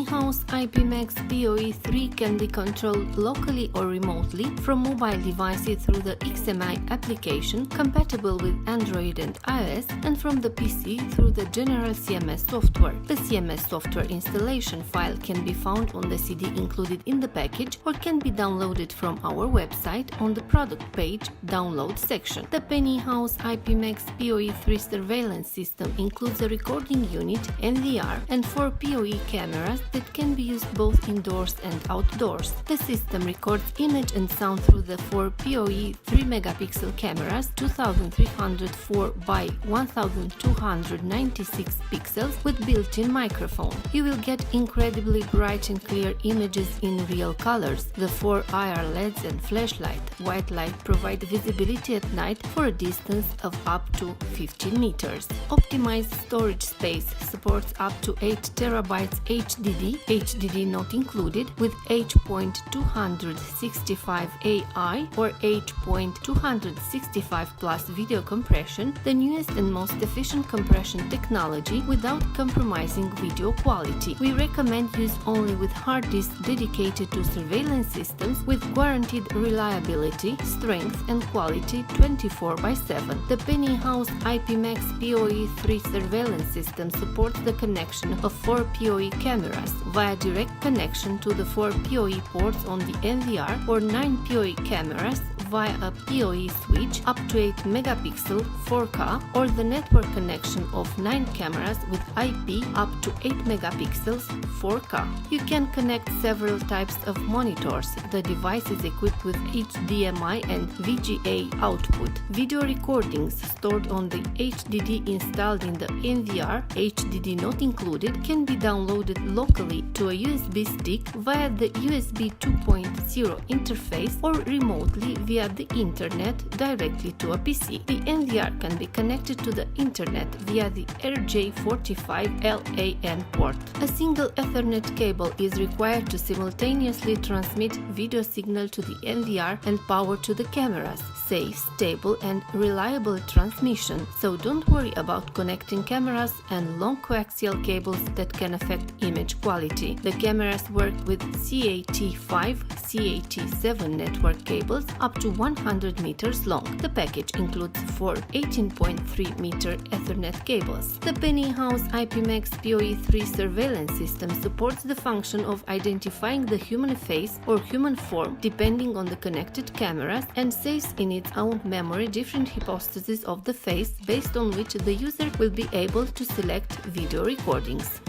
PNI House IPMAX POE 3 can be controlled locally or remotely from mobile devices through the XMI application compatible with Android and iOS, and from the PC through the general CMS software. The CMS software installation file can be found on the CD included in the package or can be downloaded from our website on the product page download section. The PNI House IPMAX POE 3 surveillance system includes a recording unit, NVR, and 4 PoE cameras that can be used both indoors and outdoors. The system records image and sound through the 4 PoE 3-megapixel cameras, 2304 by 1296 pixels with built-in microphone. You will get incredibly bright and clear images in real colors. The 4 IR LEDs and flashlight, white light provide visibility at night for a distance of up to 15 meters. Optimized storage space supports up to 8 terabytes HDD not included, with H.265 AI or H.265 plus video compression, the newest and most efficient compression technology without compromising video quality. We recommend use only with hard disks dedicated to surveillance systems with guaranteed reliability, strength and quality 24/7. The PNI House IPMAX POE 3 surveillance system supports the connection of 4 PoE cameras via direct connection to the 4 PoE ports on the NVR, or 9 PoE cameras via a PoE switch up to 8 megapixel 4K, or the network connection of 9 cameras with IP up to 8 megapixels 4K. You can connect several types of monitors. The device is equipped with HDMI and VGA output. Video recordings stored on the HDD installed in the NVR, HDD not included, can be downloaded locally to a USB stick via the USB 2.0 interface or remotely via the internet directly to a PC. The NVR can be connected to the internet via the RJ45 LAN port. A single Ethernet cable is required to simultaneously transmit video signal to the NVR and power to the cameras. Safe, stable and reliable transmission, so don't worry about connecting cameras and long coaxial cables that can affect image quality. The cameras work with CAT5, CAT7 network cables up to 100 meters long. The package includes 4 18.3-meter Ethernet cables. The PNI House IPMAX POE 3 surveillance system supports the function of identifying the human face or human form depending on the connected cameras, and saves in its own memory different hypostases of the face based on which the user will be able to select video recordings.